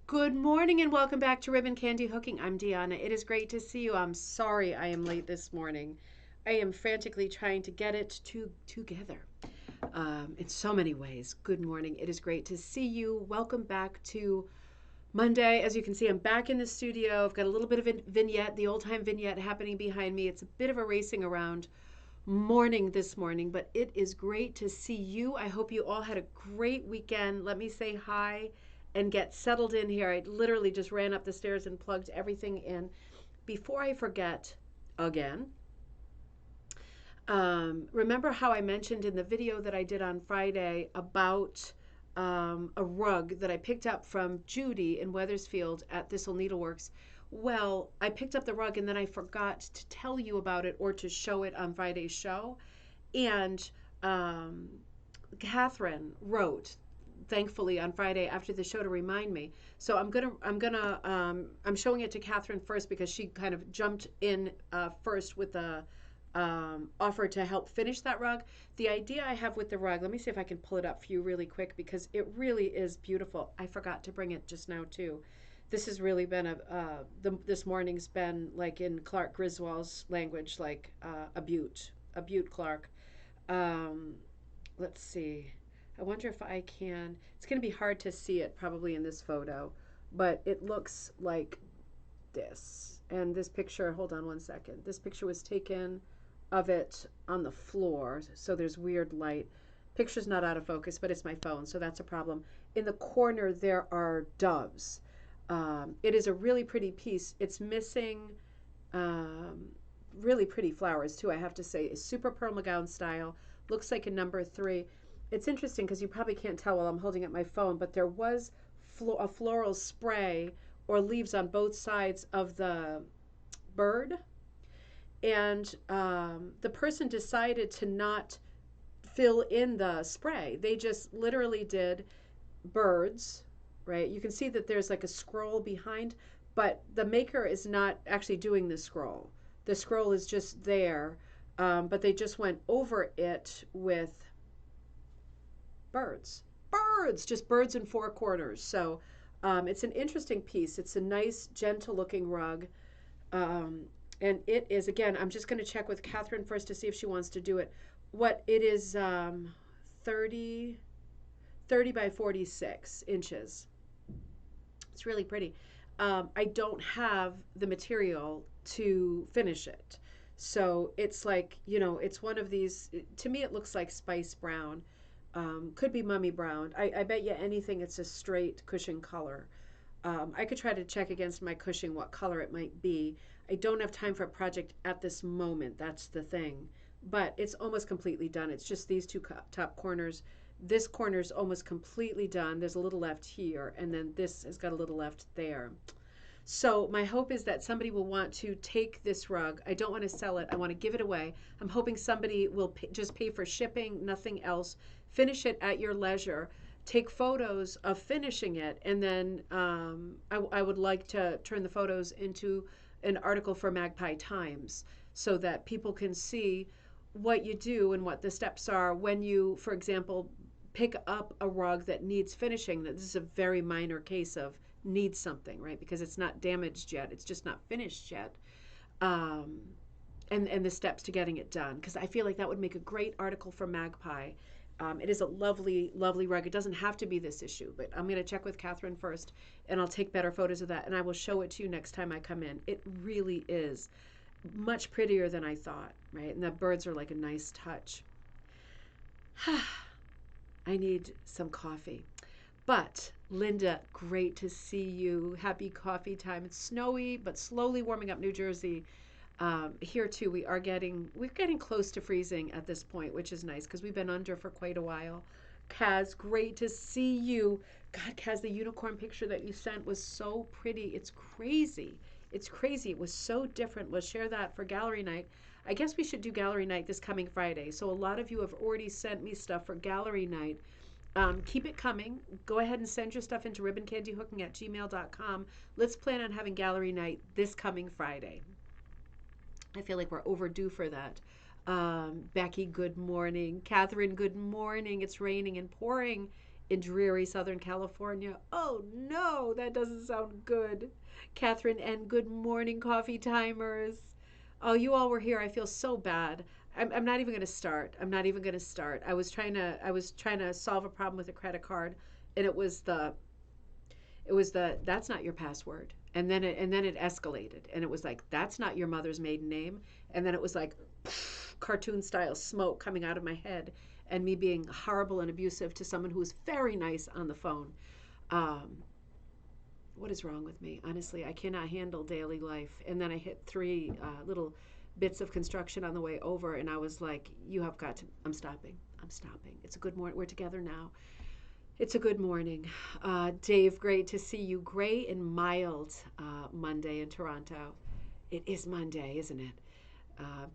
Good morning and welcome back to Ribbon Candy Hooking. I'm Deanna. It is great to see you. I'm sorry I am late this morning. I am frantically trying to get it together in so many ways. Good morning. It is great to see you. Welcome back to Monday. As you can see, I'm back in the studio. I've got a little bit of a vignette, the old time vignette happening behind me. It's a bit of a racing around morning this morning, but it is great to see you. I hope you all had a great weekend. Let me say hi and get settled in here. I literally just ran up the stairs and plugged everything in. Before I forget again, remember how I mentioned in the video that I did on Friday about a rug that I picked up from Judy in Weathersfield at Thistle Needleworks? Well, I picked up the rug and then I forgot to tell you about it or to show it on Friday's show. And um, Catherine wrote, thankfully, on Friday after the show to remind me. So I'm showing it to Catherine first because she kind of jumped in first with the offer to help finish that rug. The idea I have with the rug, let me see if I can pull it up for you really quick because it really is beautiful. I forgot to bring it just now too. This has really been this morning's been like in Clark Griswold's language, like a beaut, Clark. Um, let's see. I wonder if I can. It's going to be hard to see it probably in this photo, but it looks like this. And this picture, hold on one second. This picture was taken of it on the floor, so there's weird light. Picture's not out of focus, but it's my phone, so that's a problem. In the corner, there are doves. It is a really pretty piece. It's missing um, really pretty flowers, too, I have to say. It's super Pearl McGowan style. Looks like a number 3. It's interesting because you probably can't tell while I'm holding up my phone, but there was a floral spray or leaves on both sides of the bird. And the person decided to not fill in the spray. They just literally did birds, right? You can see that there's like a scroll behind, but the maker is not actually doing the scroll. The scroll is just there, but they just went over it with birds. Birds, just birds in 4 corners. So it's an interesting piece. It's a nice, gentle looking rug. Um, and it is, again, I'm just going to check with Catherine first to see if she wants to do it. What it is, 30, 30 by 46 inches. It's really pretty. I don't have the material to finish it. So it's like, it's one of these, to me, it looks like spice brown. Could be mummy brown. I bet you anything it's a straight cushion color. I could try to check against my cushion what color it might be. I don't have time for a project at this moment. That's the thing. But it's almost completely done. It's just these two top corners. This corner is almost completely done. There's a little left here, and then this has got a little left there. So my hope is that somebody will want to take this rug. I don't want to sell it. I want to give it away. I'm hoping somebody will just pay for shipping, nothing else. Finish it at your leisure. Take photos of finishing it, and then I would like to turn the photos into an article for Magpie Times so that people can see what you do and what the steps are when you, for example, pick up a rug that needs finishing. This is a very minor case of needs something, right? Because it's not damaged yet. It's just not finished yet. Um, and the steps to getting it done. Because I feel like that would make a great article for Magpie. It is a lovely, lovely rug. It doesn't have to be this issue, but I'm going to check with Catherine first, and I'll take better photos of that, and I will show it to you next time I come in. It really is much prettier than I thought, right? And the birds are like a nice touch. I need some coffee. But Linda, great to see you. Happy coffee time. It's snowy, but slowly warming up New Jersey. Here too, we're getting close to freezing at this point, which is nice because we've been under for quite a while. Kaz, great to see you. God, Kaz, the unicorn picture that you sent was so pretty. It's crazy. It's crazy. It was so different. We'll share that for gallery night. I guess we should do gallery night this coming Friday. So a lot of you have already sent me stuff for gallery night. Keep it coming. Go ahead and send your stuff into ribboncandyhooking@gmail.com. Let's plan on having gallery night this coming Friday. I feel like we're overdue for that. Becky, good morning. Catherine, good morning. It's raining and pouring in dreary Southern California. Oh no, that doesn't sound good. Catherine and good morning, coffee timers. Oh, you all were here. I feel so bad. I'm not even going to start. I'm not even going to start. I was trying to solve a problem with a credit card, and it was the that's not your password. And then it escalated, and it was like, that's not your mother's maiden name. And then it was like cartoon style smoke coming out of my head, and me being horrible and abusive to someone who was very nice on the phone. Um, what is wrong with me? Honestly, I cannot handle daily life. And then I hit three little bits of construction on the way over, and I was like, you have got to, I'm stopping. I'm stopping. It's a good morning. We're together now. It's a good morning. Dave, great to see you. Gray and mild Monday in Toronto. It is Monday, isn't it?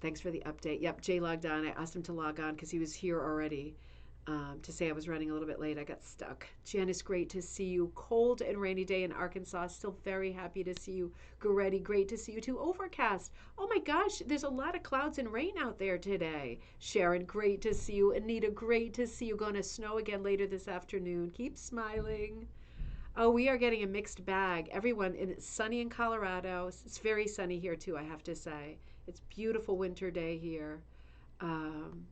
Thanks for the update. Yep, Jay logged on. I asked him to log on because he was here already, to say I was running a little bit late. I got stuck. Janice, great to see you. Cold and rainy day in Arkansas. Still very happy to see you. Goretti, great to see you too. Overcast. Oh my gosh, there's a lot of clouds and rain out there today. Sharon, great to see you. Anita, great to see you. Going to snow again later this afternoon. Keep smiling. Oh, we are getting a mixed bag. Everyone, and it's sunny in Colorado. It's very sunny here too, I have to say. It's beautiful winter day here. Um,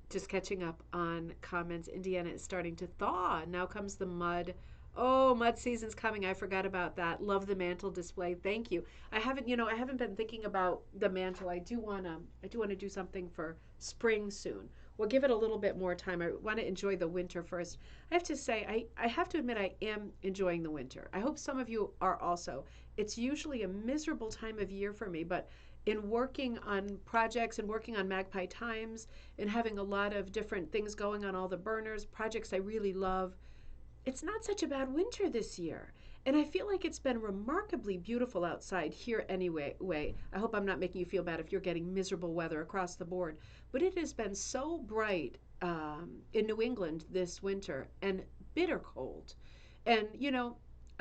just catching up on comments. Indiana is starting to thaw. Now comes the mud. Oh, mud season's coming. I forgot about that. Love the mantle display. Thank you. I haven't been thinking about the mantle. I do want to do something for spring soon. We'll give it a little bit more time. I want to enjoy the winter first. I have to say, I have to admit, I am enjoying the winter. I hope some of you are also. It's usually a miserable time of year for me, but in working on projects and working on Magpie Times and having a lot of different things going on all the burners, projects I really love, it's not such a bad winter this year. And I feel like it's been remarkably beautiful outside here anyway. I hope I'm not making you feel bad if you're getting miserable weather across the board. But it has been so bright in New England this winter and bitter cold. And,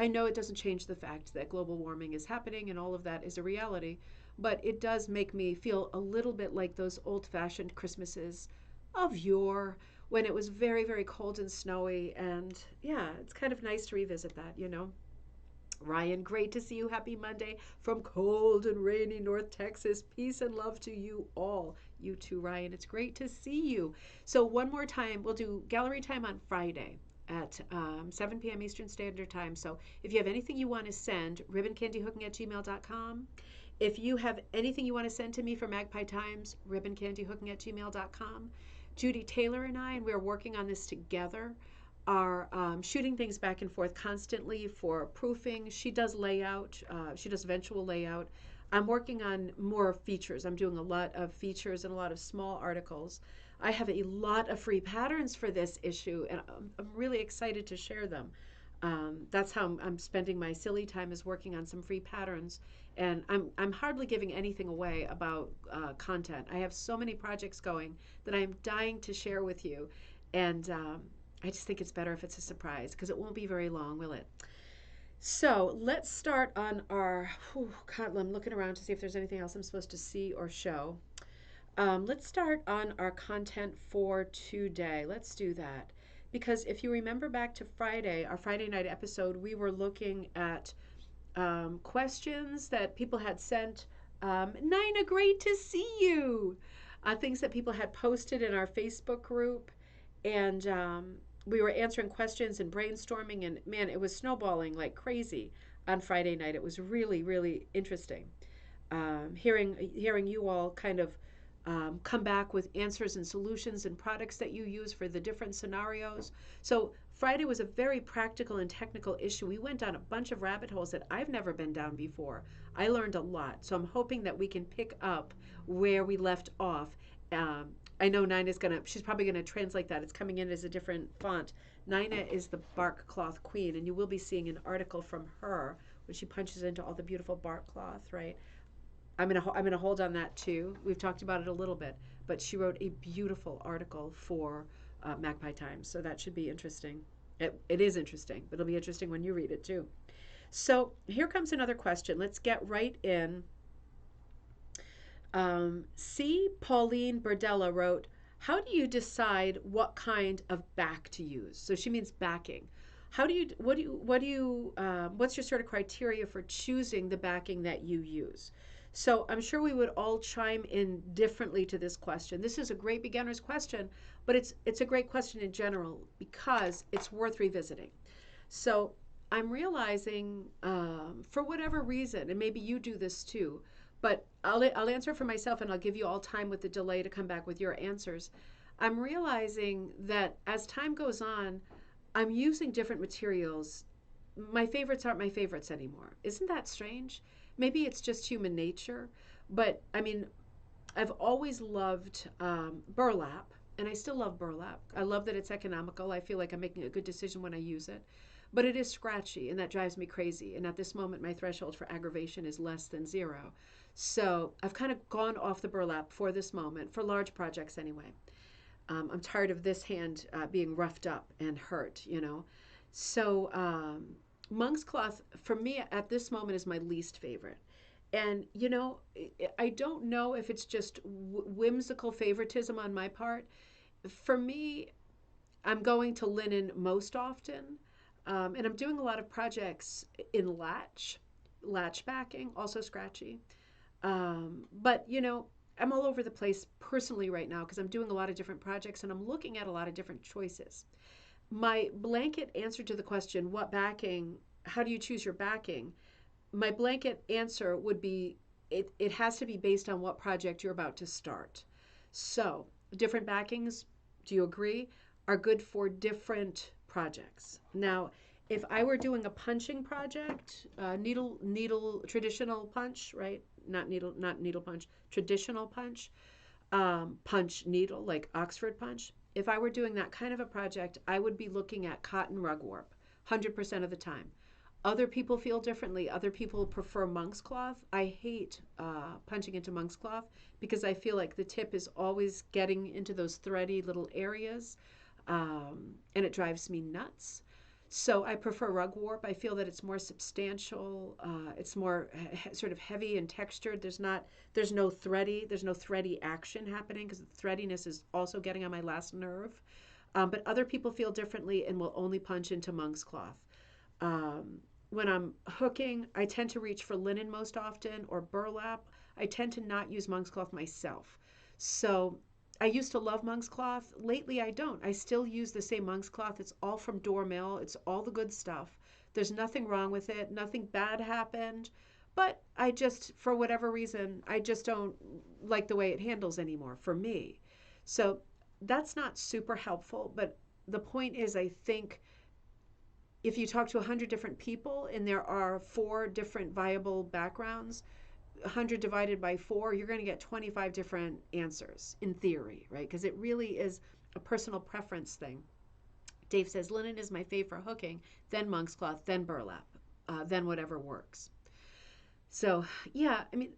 I know it doesn't change the fact that global warming is happening and all of that is a reality, but it does make me feel a little bit like those old fashioned Christmases of yore when it was very, very cold and snowy. And yeah, it's kind of nice to revisit that. Ryan, great to see you. Happy Monday from cold and rainy North Texas. Peace and love to you all. You too, Ryan. It's great to see you. So one more time, we'll do gallery time on Friday at 7 p.m. Eastern Standard Time. So if you have anything you want to send, ribboncandyhooking@gmail.com. If you have anything you want to send to me for Magpie Times, ribboncandyhooking@gmail.com. Judy Taylor and I, and we're working on this together, are shooting things back and forth constantly for proofing. She does layout. She does eventual layout. I'm working on more features. I'm doing a lot of features and a lot of small articles. I have a lot of free patterns for this issue, and I'm really excited to share them. That's how I'm spending my silly time, is working on some free patterns. And I'm hardly giving anything away about content. I have so many projects going that I'm dying to share with you. And I just think it's better if it's a surprise, because it won't be very long, will it? So let's start on our, God, I'm looking around to see if there's anything else I'm supposed to see or show. Let's start on our content for today. Let's do that. Because if you remember back to Friday, our Friday night episode, we were looking at questions that people had sent. Nina, great to see you. Things that people had posted in our Facebook group. And we were answering questions and brainstorming. And man, it was snowballing like crazy on Friday night. It was really, really interesting. Hearing you all kind of come back with answers and solutions and products that you use for the different scenarios. So Friday was a very practical and technical issue. We went down a bunch of rabbit holes that I've never been down before. I learned a lot. So I'm hoping that we can pick up where we left off. I know Nina's she's probably gonna translate that. It's coming in as a different font. Nina is the bark cloth queen, and you will be seeing an article from her when she punches into all the beautiful bark cloth, right? I'm gonna hold on that too. We've talked about it a little bit, but she wrote a beautiful article for Magpie Times, so that should be interesting. It is interesting, but it'll be interesting when you read it too. So here comes another question. Let's get right in. C. Pauline Berdella wrote, how do you decide what kind of back to use? So she means backing. How do you, what's your sort of criteria for choosing the backing that you use? So I'm sure we would all chime in differently to this question. This is a great beginner's question, but it's a great question in general because it's worth revisiting. So I'm realizing, for whatever reason, and maybe you do this too, but I'll answer for myself and I'll give you all time with the delay to come back with your answers. I'm realizing that as time goes on, I'm using different materials. My favorites aren't my favorites anymore. Isn't that strange? Maybe it's just human nature, but I mean, I've always loved burlap, and I still love burlap. I love that it's economical. I feel like I'm making a good decision when I use it. But it is scratchy, and that drives me crazy. And at this moment, my threshold for aggravation is less than zero. So I've kind of gone off the burlap for this moment, for large projects anyway. I'm tired of this hand being roughed up and hurt, you know. So monk's cloth, for me at this moment, is my least favorite. And, you know, I don't know if it's just whimsical favoritism on my part. For me, I'm going to linen most often. And I'm doing a lot of projects in latch backing, also scratchy. But, you know, I'm all over the place personally right now because I'm doing a lot of different projects and I'm looking at a lot of different choices. My blanket answer to the question, what backing, how do you choose your backing? My blanket answer would be it has to be based on what project you're about to start. So, different backings, do you agree, are good for different projects. Now, if I were doing a punching project, needle traditional punch, right? Not needle punch, traditional punch, punch needle like Oxford punch. If I were doing that kind of a project, I would be looking at cotton rug warp 100% of the time. Other people feel differently. Other people prefer monk's cloth. I hate punching into monk's cloth because I feel like the tip is always getting into those thready little areas, and it drives me nuts. So I prefer rug warp. I feel that it's more substantial. It's more sort of heavy and textured. There's no thready action happening because the threadiness is also getting on my last nerve. But other people feel differently and will only punch into monk's cloth. When I'm hooking, I tend to reach for linen most often or burlap. I tend to not use monk's cloth myself. So I used to love monk's cloth. Lately, I don't. I still use the same monk's cloth. It's all from Door Mill. It's all the good stuff. There's nothing wrong with it. Nothing bad happened. But I just, for whatever reason, I just don't like the way it handles anymore for me. So that's not super helpful. But the point is, I think if you talk to 100 different people and there are 4 different viable backgrounds, 100 divided by 4, you're going to get 25 different answers in theory, right? Because it really is a personal preference thing. Dave says, linen is my favorite hooking, then monk's cloth, then burlap, then whatever works. So, yeah, I mean,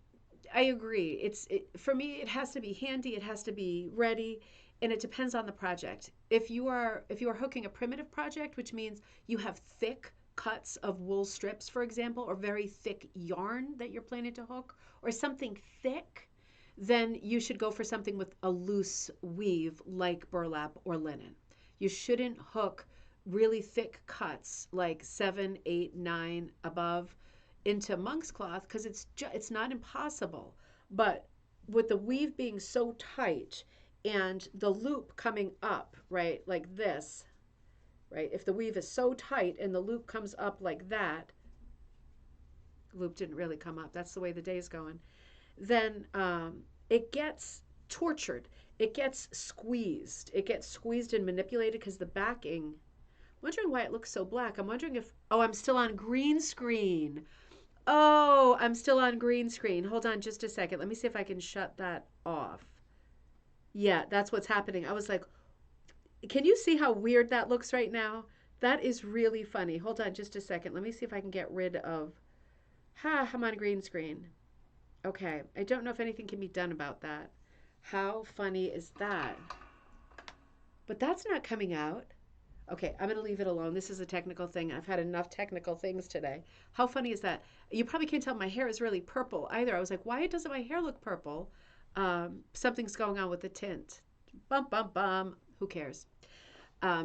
I agree. For me, it has to be handy, it has to be ready, and it depends on the project. If you are hooking a primitive project, which means you have thick cuts of wool strips, for example, or very thick yarn that you're planning to hook, or something thick, then you should go for something with a loose weave like burlap or linen. You shouldn't hook really thick cuts like 7, 8, 9 above into monk's cloth because it's not impossible. But with the weave being so tight and the loop coming up, right, like this, right? If the weave is so tight and the loop comes up like that, loop didn't really come up. That's the way the day's going. Then it gets tortured. It gets squeezed. It gets squeezed and manipulated because the backing. I'm wondering why it looks so black. I'm wondering if, oh, I'm still on green screen. Oh, I'm still on green screen. Hold on just a second. Let me see if I can shut that off. Yeah, that's what's happening. I was like, can you see how weird that looks right now? That is really funny. Hold on just a second. Let me see if I can get rid of, I'm on green screen. Okay, I don't know if anything can be done about that. How funny is that? But that's not coming out. Okay, I'm going to leave it alone. This is a technical thing. I've had enough technical things today. How funny is that? You probably can't tell my hair is really purple either. I was like, why doesn't my hair look purple? Something's going on with the tint. Bum, bum, bum. Who cares?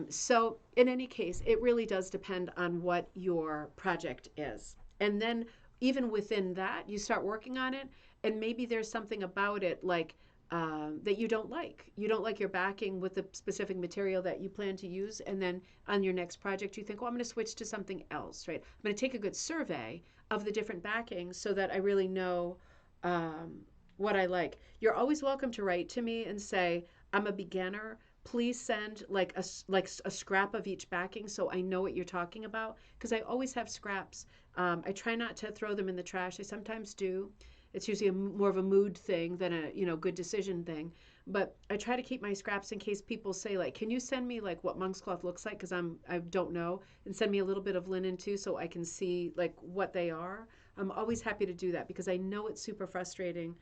So, in any case, it really does depend on what your project is. And then, even within that, you start working on it, and maybe there's something about it like that you don't like. You don't like your backing with the specific material that you plan to use. And then on your next project, you think, oh, I'm going to switch to something else, right? I'm going to take a good survey of the different backings so that I really know um, what I like. You're always welcome to write to me and say, I'm a beginner. Please send like a scrap of each backing so I know what you're talking about, because I always have scraps. I try not to throw them in the trash. I sometimes do. It's usually more of a mood thing than a good decision thing. But I try to keep my scraps in case people say like, can you send me like what monk's cloth looks like, because I don't know, and send me a little bit of linen too so I can see like what they are. I'm always happy to do that because I know it's super frustrating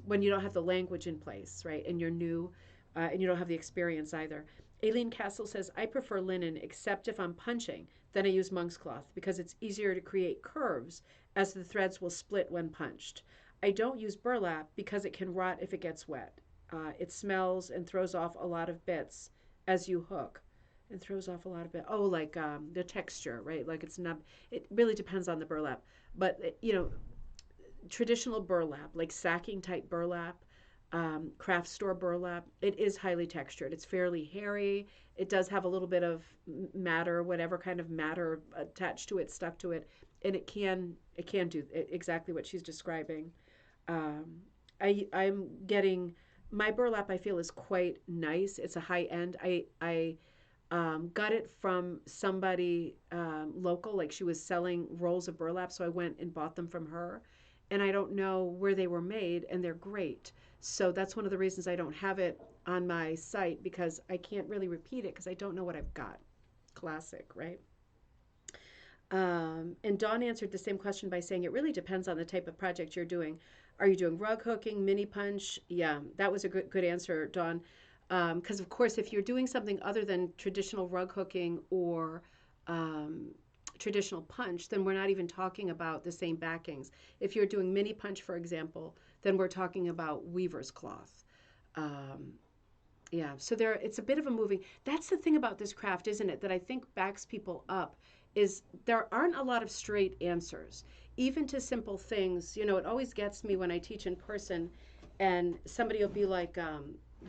when you don't have the language in place, right? And you're new and you don't have the experience either. Aileen Castle says, I prefer linen except if I'm punching. Then I use monk's cloth because it's easier to create curves as the threads will split when punched. I don't use burlap because it can rot if it gets wet. It smells and throws off a lot of bits as you hook. And throws off a lot of it. Oh, like the texture, right? Like it's not. It really depends on the burlap, but traditional burlap, like sacking type burlap, craft store burlap, it is highly textured. It's fairly hairy. It does have a little bit of matter, whatever kind of matter attached to it, stuck to it, and it can do exactly what she's describing. Um, I'm getting my burlap. I feel is quite nice. It's a high end. I got it from somebody local, like she was selling rolls of burlap, so I went and bought them from her. And I don't know where they were made, and they're great. So that's one of the reasons I don't have it on my site, because I can't really repeat it because I don't know what I've got. Classic, right? And Dawn answered the same question by saying it really depends on the type of project you're doing. Are you doing rug hooking, mini punch? Yeah, that was a good answer, Dawn. Because of course, if you're doing something other than traditional rug hooking or um, traditional punch, then we're not even talking about the same backings. If you're doing mini punch, for example, then we're talking about weaver's cloth. Um, yeah, so it's a bit of a moving. That's the thing about this craft, isn't it? That I think backs people up is there aren't a lot of straight answers, even to simple things. It always gets me when I teach in person, and somebody will be like,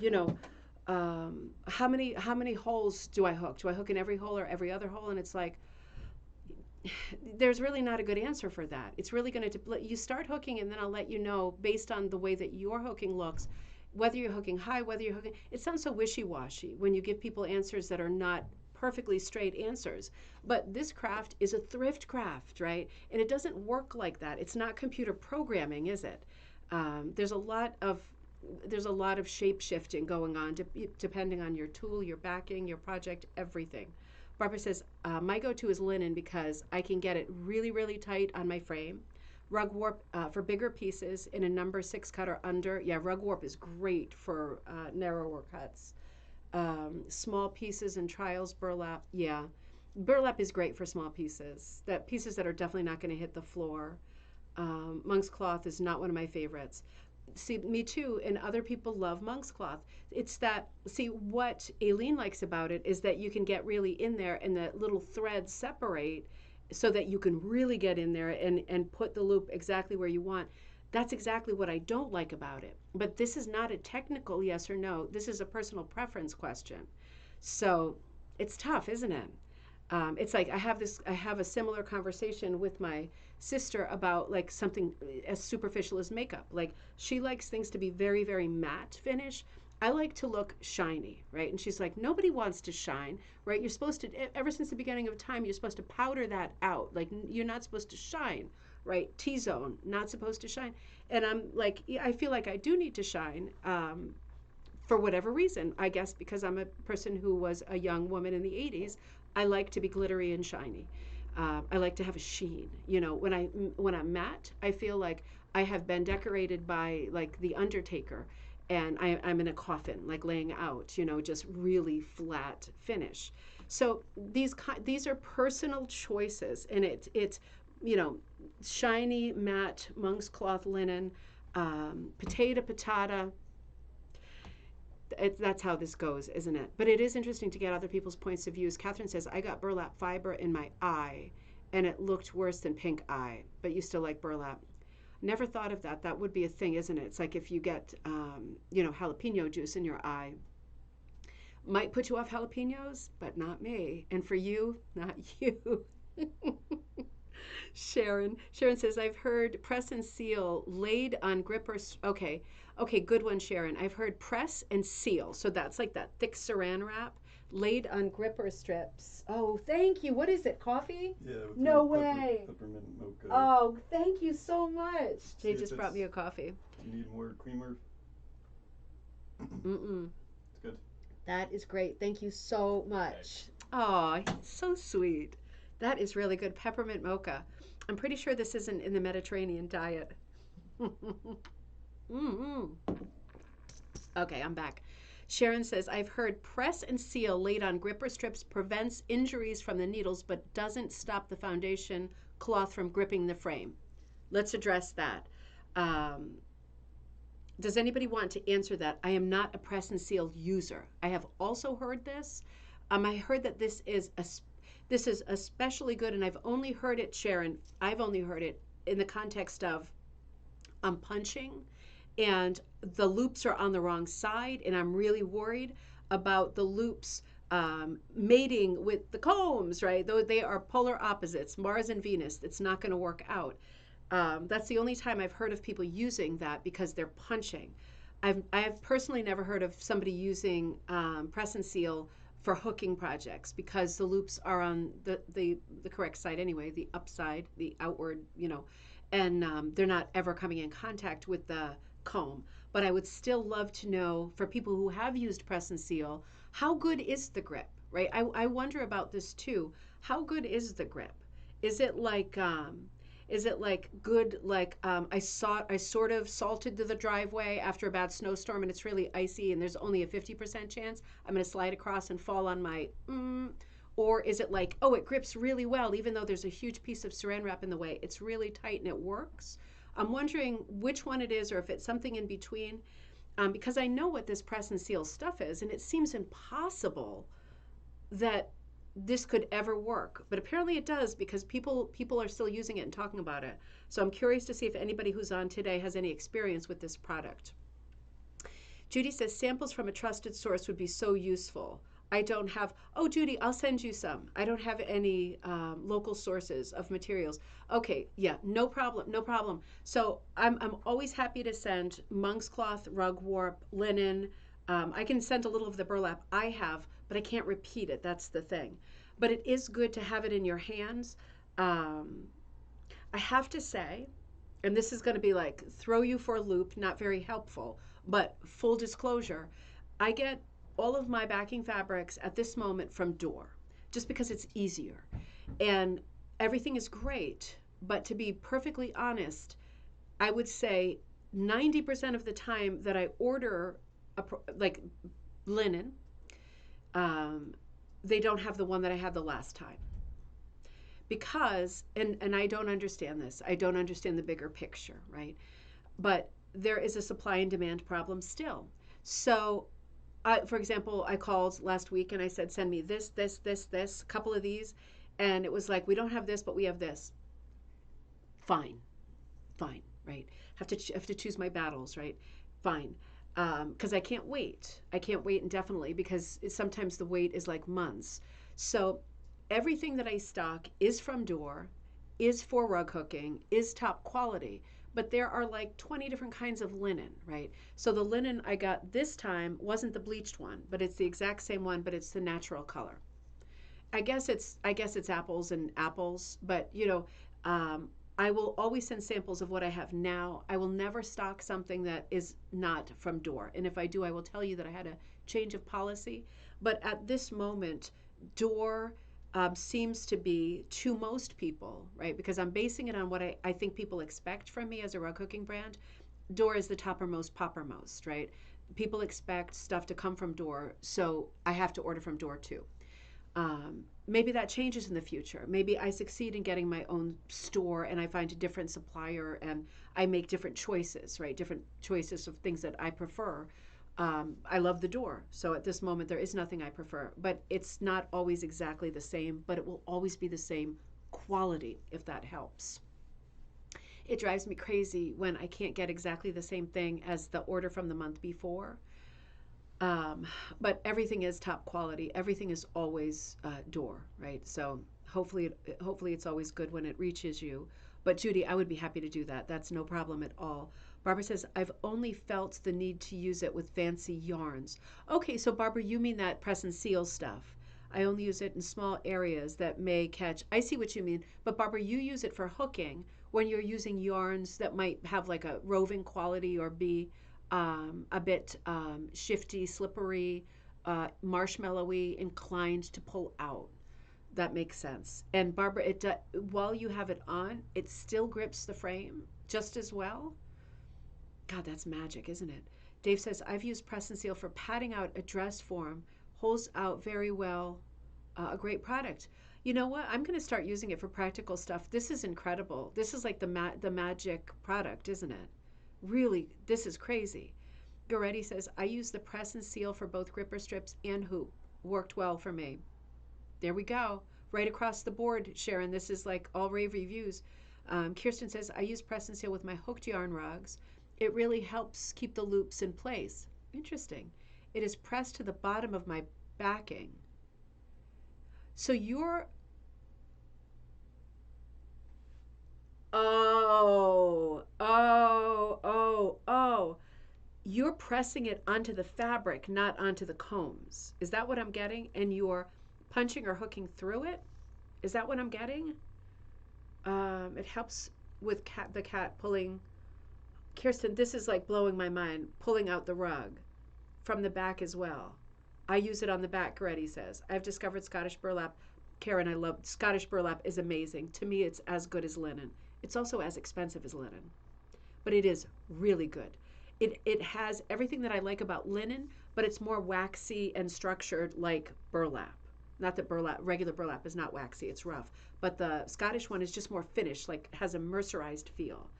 you know, how many holes do I hook? Do I hook in every hole or every other hole? And it's like, there's really not a good answer for that. It's really going to you start hooking, and then I'll let you know based on the way that your hooking looks, whether you're hooking high, whether you're hooking. It sounds so wishy-washy when you give people answers that are not perfectly straight answers. But this craft is a thrift craft, right? And it doesn't work like that. It's not computer programming, is it? There's a lot of shape shifting going on depending on your tool, your backing, your project, everything. Barbara says, my go-to is linen because I can get it really, really tight on my frame. Rug warp for bigger pieces in a number 6 cut or under. Yeah, rug warp is great for narrower cuts. Small pieces and trials, burlap. Yeah, burlap is great for small pieces. Pieces that are definitely not going to hit the floor. Monk's cloth is not one of my favorites. See, me too, and other people love monk's cloth. It's that, see, what Aileen likes about it is that you can get really in there and the little threads separate so that you can really get in there and put the loop exactly where you want. That's exactly what I don't like about it. But this is not a technical yes or no. This is a personal preference question. So it's tough, isn't it? It's like I have a similar conversation with my sister about like something as superficial as makeup. Like she likes things to be very, very matte finish. I like to look shiny, right? And she's like, nobody wants to shine, right? You're supposed to, ever since the beginning of time, you're supposed to powder that out. Like you're not supposed to shine, right? T-zone, not supposed to shine. And I'm like, I feel like I do need to shine. For whatever reason, I guess because I'm a person who was a young woman in the 80s, I like to be glittery and shiny. I like to have a sheen. When I'm matte, I feel like I have been decorated by like the Undertaker, and I'm in a coffin, like laying out. Just really flat finish. So these are personal choices, and it's you know shiny matte monk's cloth linen, potato patata. That's how this goes, isn't it? But it is interesting to get other people's points of views. Catherine says, I got burlap fiber in my eye, and it looked worse than pink eye, but you still like burlap. Never thought of that. That would be a thing, isn't it? It's like if you get, jalapeno juice in your eye, might put you off jalapenos, but not me. And for you, not you. Sharon says, I've heard press and seal laid on grippers. Okay. Okay, good one, Sharon. I've heard press and seal. So that's like that thick saran wrap laid on gripper strips. Oh, thank you. What is it? Coffee? Yeah. With No way. Peppermint mocha. Oh, thank you so much. See They just brought me a coffee. You need more creamer? Mm-mm. It's good. That is great. Thank you so much. Oh, so sweet. That is really good. Peppermint mocha. I'm pretty sure this isn't in the Mediterranean diet. Mm-hmm. Okay, I'm back. Sharon says, I've heard press and seal laid on gripper strips prevents injuries from the needles but doesn't stop the foundation cloth from gripping the frame. Let's address that. Does anybody want to answer that? I am not a press and seal user. I have also heard this. I heard that this is especially good, and I've only heard it, Sharon. I've only heard it in the context of I'm punching, and the loops are on the wrong side, and I'm really worried about the loops mating with the combs, right? Though they are polar opposites, Mars and Venus. It's not going to work out. That's the only time I've heard of people using that because they're punching. I've personally never heard of somebody using press and seal for hooking projects because the loops are on the correct side anyway, the upside, the outward, and they're not ever coming in contact with the comb. But I would still love to know, for people who have used press and seal, how good is the grip, right? I wonder about this too. How good is the grip? Is it like good, like I sort of salted the driveway after a bad snowstorm and it's really icy and there's only a 50% chance I'm going to slide across and fall on my or is it like, oh, it grips really well even though there's a huge piece of saran wrap in the way. It's really tight and it works. I'm wondering which one it is or if it's something in between, because I know what this press and seal stuff is and it seems impossible that this could ever work, but apparently it does because people are still using it and talking about it. So I'm curious to see if anybody who's on today has any experience with this product. Judy says samples from a trusted source would be so useful. I don't have, oh Judy, I'll send you some. I don't have any local sources of materials. Okay, yeah, no problem. So I'm always happy to send monk's cloth, rug warp, linen. I can send a little of the burlap I have, but I can't repeat it. That's the thing. But it is good to have it in your hands. I have to say, and this is going to be like throw you for a loop, not very helpful, but full disclosure, I get all of my backing fabrics at this moment from Door, just because it's easier. And everything is great, but to be perfectly honest, I would say 90% of the time that I order like linen, they don't have the one that I had the last time. Because, and I don't understand this, I don't understand the bigger picture, right? But there is a supply and demand problem still. So, for example, I called last week and I said, send me this, a couple of these. And it was like, we don't have this, but we have this. Fine, right? Have to choose my battles, right? Fine. Because I can't wait. I can't wait indefinitely because sometimes the wait is like months. So everything that I stock is from Door, is for rug hooking, is top quality. But there are like 20 different kinds of linen, right? So the linen I got this time wasn't the bleached one, but it's the exact same one, but it's the natural color. I guess it's apples and apples, but I will always send samples of what I have now. I will never stock something that is not from Door. And if I do, I will tell you that I had a change of policy. But at this moment, Door seems to be, to most people, right? Because I'm basing it on what I think people expect from me as a rug hooking brand. Door is the toppermost, poppermost, right? People expect stuff to come from Door, so I have to order from Door too. Maybe that changes in the future. Maybe I succeed in getting my own store and I find a different supplier and I make different choices, right? Different choices of things that I prefer. I love the door. So at this moment, there is nothing I prefer, but it's not always exactly the same, but it will always be the same quality, if that helps. It drives me crazy when I can't get exactly the same thing as the order from the month before. Um, but everything is top quality. Everything is always door, right? So hopefully it's always good when it reaches you. But Judy, I would be happy to do that. That's no problem at all. Barbara says, I've only felt the need to use it with fancy yarns. Okay, so Barbara, you mean that press and seal stuff. I only use it in small areas that may catch. I see what you mean. But Barbara, you use it for hooking when you're using yarns that might have like a roving quality or be a bit shifty, slippery, marshmallowy, inclined to pull out. That makes sense. And Barbara, while you have it on, it still grips the frame just as well. God, that's magic, isn't it? Dave says, I've used press and seal for padding out a dress form. Holds out very well. A great product. You know what? I'm going to start using it for practical stuff. This is incredible. This is like the magic product, isn't it? Really, this is crazy. Goretti says, I use the press and seal for both gripper strips and hoop. Worked well for me. There we go. Right across the board, Sharon. This is like all rave reviews. Kirsten says, I use press and seal with my hooked yarn rugs. It really helps keep the loops in place. Interesting. It is pressed to the bottom of my backing. So you're, oh. You're pressing it onto the fabric, not onto the combs. Is that what I'm getting? And you're punching or hooking through it? Is that what I'm getting? It helps with the cat pulling. Kirsten, this is like blowing my mind. Pulling out the rug from the back as well. I use it on the back, Goretti says. I've discovered Scottish burlap. Karen, I love Scottish burlap is amazing. To me, it's as good as linen. It's also as expensive as linen, but it is really good. It has everything that I like about linen, but it's more waxy and structured like burlap. Not that regular burlap is not waxy, it's rough. But the Scottish one is just more finished, like has a mercerized feel.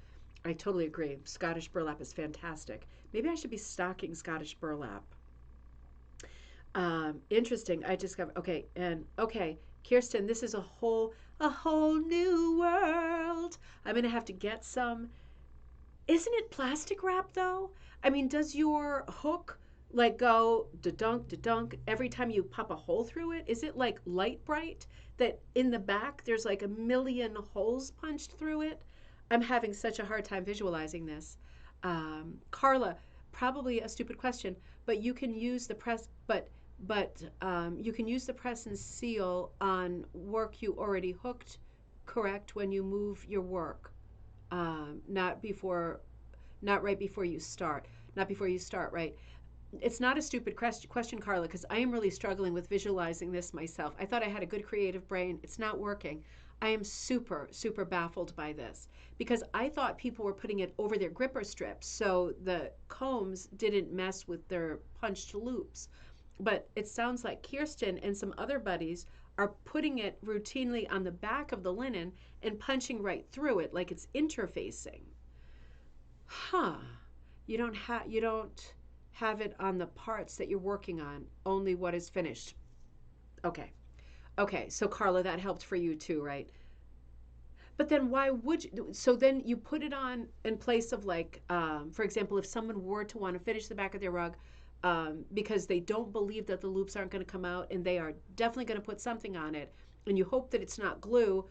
I totally agree. Scottish burlap is fantastic. Maybe I should be stocking Scottish burlap. Interesting. I discovered. Okay, Kirsten, this is a whole new world. I'm gonna have to get some. Isn't it plastic wrap though? I mean, does your hook like go da dunk every time you pop a hole through it? Is it like light bright that in the back there's like a million holes punched through it? I'm having such a hard time visualizing this. Carla, probably a stupid question, but you can use the press, but you can use the press and seal on work you already hooked, correct? When you move your work, not before, not right before you start, not before you start, right? It's not a stupid question, Carla, because I am really struggling with visualizing this myself. I thought I had a good creative brain. It's not working. I am super, super baffled by this because I thought people were putting it over their gripper strips so the combs didn't mess with their punched loops. But it sounds like Kirsten and some other buddies are putting it routinely on the back of the linen and punching right through it like it's interfacing. Huh. You don't have it on the parts that you're working on, only what is finished. Okay. Okay, so Carla, that helped for you too, right? But then why would you? So then you put it on in place of like, for example, if someone were to want to finish the back of their rug because they don't believe that the loops aren't going to come out and they are definitely going to put something on it, and you hope that it's not glue,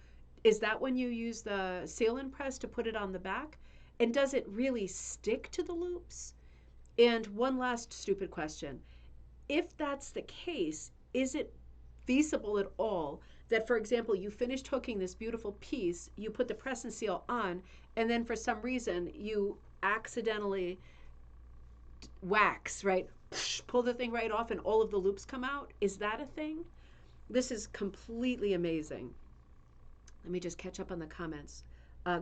is that when you use the seal and press to put it on the back? And does it really stick to the loops? And one last stupid question. If that's the case, is it feasible at all that, for example, you finished hooking this beautiful piece, you put the press and seal on, and then for some reason you accidentally wax, right? Pull the thing right off and all of the loops come out? Is that a thing? This is completely amazing. Let me just catch up on the comments.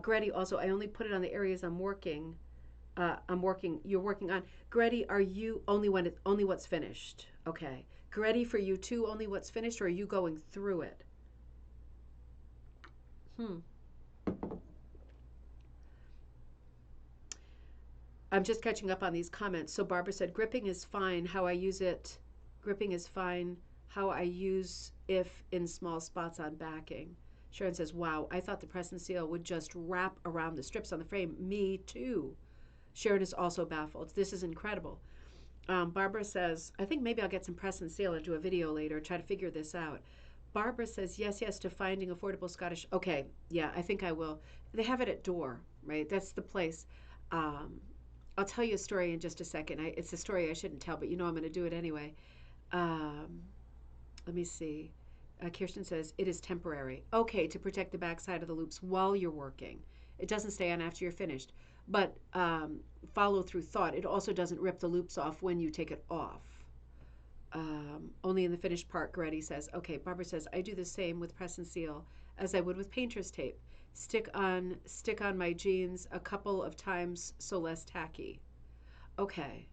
Gretty, also, I only put it on the areas you're working on. Gretty, are you only what's finished? Okay. Gretty, for you too, only what's finished, or are you going through it? Hmm. I'm just catching up on these comments. So Barbara said, gripping is fine. How I use it, gripping is fine. How I use if in small spots on backing. Sharon says, wow, I thought the press and seal would just wrap around the strips on the frame. Me too. Sharon is also baffled. This is incredible. Barbara says, I think maybe I'll get some press and seal and do a video later, try to figure this out. Barbara says, yes, yes, to finding affordable Scottish. Okay, yeah, I think I will. They have it at Door, right? That's the place. Um, I'll tell you a story in just a second. It's a story I shouldn't tell, but you know I'm going to do it anyway. Um, Let me see. Kirsten says, it is temporary. Okay, to protect the backside of the loops while you're working. It doesn't stay on after you're finished. But follow through thought. It also doesn't rip the loops off when you take it off. Only in the finished part, Goretti says. Okay, Barbara says, I do the same with press and seal as I would with painter's tape. Stick on my jeans a couple of times so less tacky. Okay.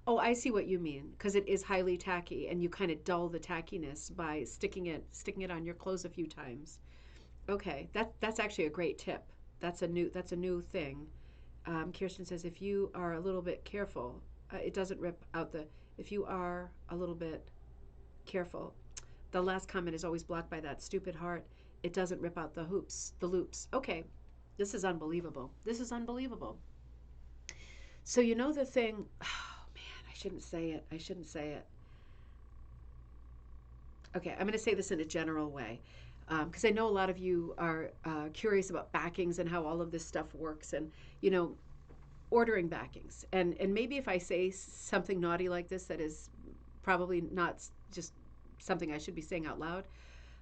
Oh, I see what you mean, because it is highly tacky, and you kind of dull the tackiness by sticking it on your clothes a few times. Okay, that's actually a great tip. That's a new thing. Kirsten says if you are a little bit careful, it doesn't rip out the. If you are a little bit careful, the last comment is always blocked by that stupid heart. It doesn't rip out the loops. Okay, this is unbelievable. This is unbelievable. So you know the thing. Oh man, I shouldn't say it. I shouldn't say it. Okay, I'm going to say this in a general way because I know a lot of you are curious about backings and how all of this stuff works, and you know, ordering backings. And maybe if I say something naughty like this, that is probably not just something I should be saying out loud,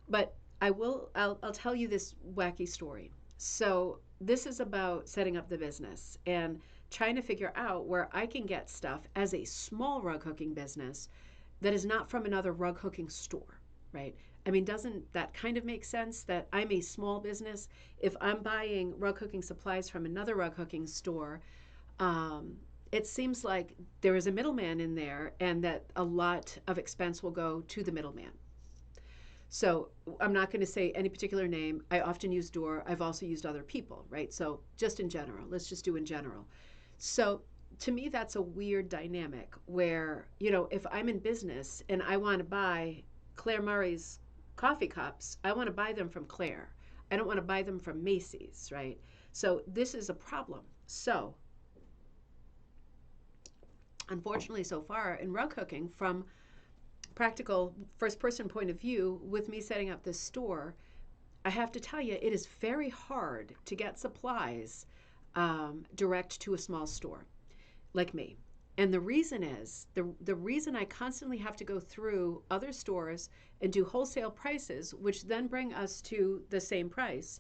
but I'll tell you this wacky story. So this is about setting up the business and trying to figure out where I can get stuff as a small rug hooking business that is not from another rug hooking store, right? I mean, doesn't that kind of make sense that I'm a small business? If I'm buying rug hooking supplies from another rug hooking store, um, it seems like there is a middleman in there and that a lot of expense will go to the middleman. So I'm not going to say any particular name. I often use Door. I've also used other people, right? So just in general, let's just do in general. So to me, that's a weird dynamic where, if I'm in business and I want to buy Claire Murray's coffee cups, I want to buy them from Claire. I don't want to buy them from Macy's, right? So this is a problem. So unfortunately, so far in rug hooking, from practical first person point of view, with me setting up this store, I have to tell you, it is very hard to get supplies direct to a small store like me. And the reason is the reason I constantly have to go through other stores and do wholesale prices, which then bring us to the same price,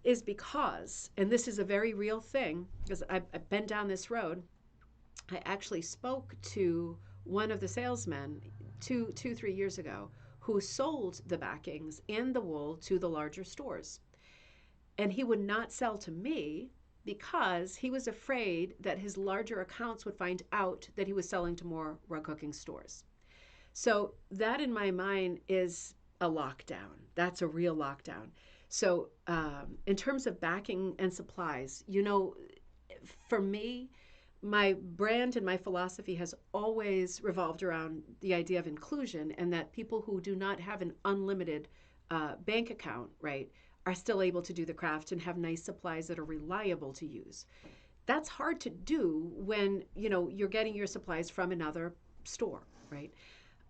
is because, and this is a very real thing, because I've been down this road. I actually spoke to one of the salesmen 3 years ago who sold the backings and the wool to the larger stores. And he would not sell to me because he was afraid that his larger accounts would find out that he was selling to more rug hooking stores. So that in my mind is a lockdown. That's a real lockdown. So in terms of backing and supplies, for me, my brand and my philosophy has always revolved around the idea of inclusion, and that people who do not have an unlimited bank account, right, are still able to do the craft and have nice supplies that are reliable to use. That's hard to do when you're getting your supplies from another store, right?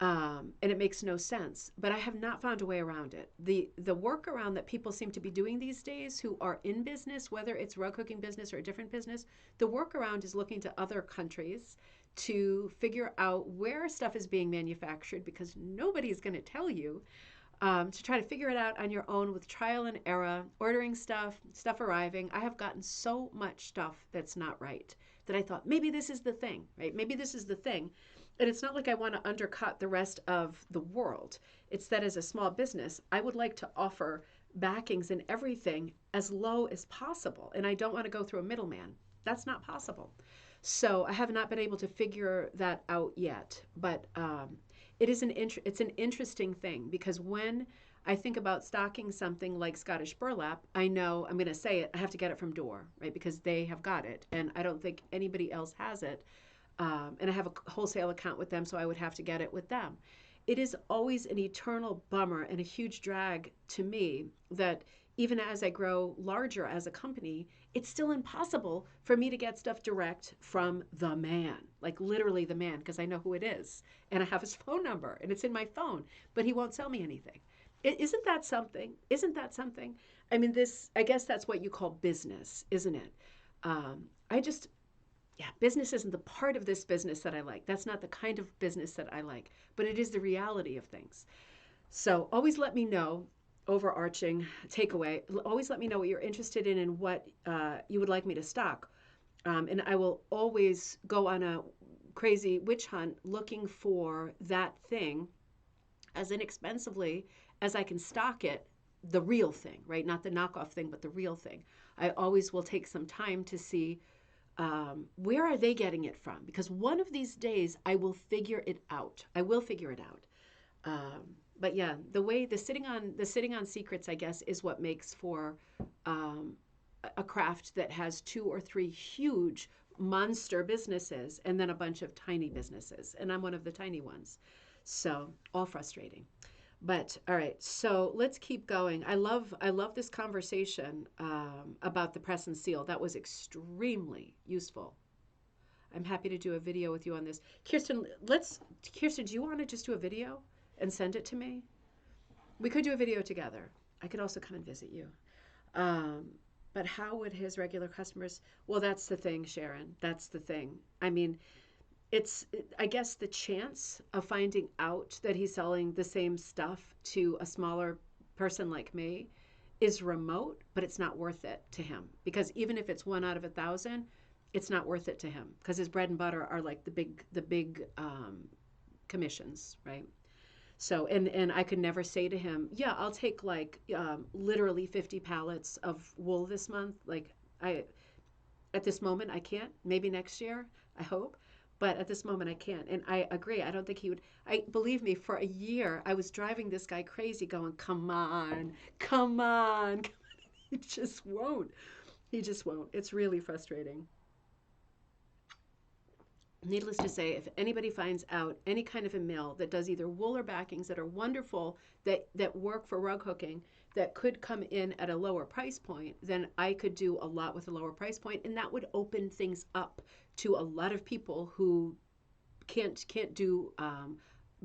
And it makes no sense. But I have not found a way around it. The workaround that people seem to be doing these days who are in business, whether it's rug hooking business or a different business, the workaround is looking to other countries to figure out where stuff is being manufactured, because nobody's going to tell you, to try to figure it out on your own with trial and error, ordering stuff arriving. I have gotten so much stuff that's not right that I thought maybe this is the thing, right? Maybe this is the thing. And it's not like I want to undercut the rest of the world. It's that as a small business, I would like to offer backings and everything as low as possible. And I don't want to go through a middleman. That's not possible. So I have not been able to figure that out yet. But it's an interesting thing, because when I think about stocking something like Scottish burlap, I know I'm going to say it, I have to get it from Door, right? Because they have got it, and I don't think anybody else has it. And I have a wholesale account with them, so I would have to get it with them. It is always an eternal bummer and a huge drag to me that even as I grow larger as a company, it's still impossible for me to get stuff direct from the man, like literally the man, because I know who it is and I have his phone number and it's in my phone, but he won't sell me anything. Isn't that something? Isn't that something? I mean, I guess that's what you call business, isn't it? I just, yeah, business isn't the part of this business that I like. That's not the kind of business that I like, but it is the reality of things. So always let me know, overarching takeaway, always let me know what you're interested in and what you would like me to stock. And I will always go on a crazy witch hunt looking for that thing as inexpensively as I can stock it, the real thing, right? Not the knockoff thing, but the real thing. I always will take some time to see where are they getting it from? Because one of these days I will figure it out. I will figure it out. But yeah, the sitting on secrets, I guess, is what makes for um, a craft that has two or three huge monster businesses and then a bunch of tiny businesses. And I'm one of the tiny ones. So all frustrating. But all right, so let's keep going. I love this conversation about the press and seal. That was extremely useful. I'm happy to do a video with you on this. Kirsten, do you want to just do a video and send it to me? We could do a video together. I could also come and visit you. Um, but how would his regular customers? Well, that's the thing, Sharon. That's the thing. I mean, I guess the chance of finding out that he's selling the same stuff to a smaller person like me is remote, but it's not worth it to him because even if it's one out of 1,000, it's not worth it to him because his bread and butter are like the big commissions, right? So and I could never say to him, yeah, I'll take like literally 50 pallets of wool this month. Like I at this moment I can't. Maybe next year, I hope. But at this moment I can't. And I agree. I don't think he would. I believe me, for a year I was driving this guy crazy going, "Come on. Come on." He just won't. He just won't. It's really frustrating. Needless to say, if anybody finds out any kind of a mill that does either wool or backings that are wonderful, that work for rug hooking, that could come in at a lower price point, then I could do a lot with a lower price point, and that would open things up to a lot of people who can't do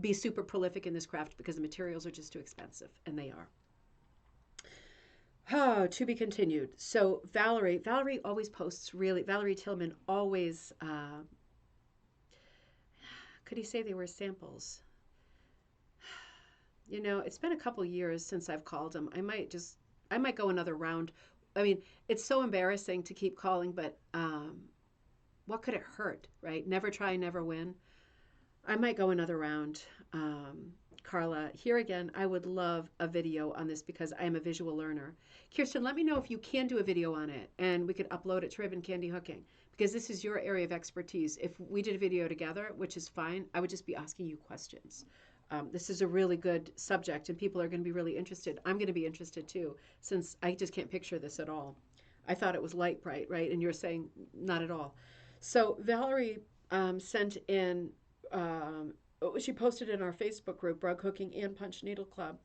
be super prolific in this craft because the materials are just too expensive, and they are. Oh, to be continued. So Valerie always posts really. Valerie Tillman always. Could he say they were samples? It's been a couple years since I've called him. I might go another round. I mean, it's so embarrassing to keep calling, but what could it hurt, right? Never try, never win. I might go another round. Carla, here again, I would love a video on this because I am a visual learner. Kirsten, let me know if you can do a video on it and we could upload it to Ribbon Candy Hooking because this is your area of expertise. If we did a video together, which is fine, I would just be asking you questions. This is a really good subject and people are going to be really interested. I'm going to be interested too since I just can't picture this at all. I thought it was light bright, right? And you're saying not at all. So Valerie sent in she posted in our Facebook group, Rug Hooking and Punch Needle Club.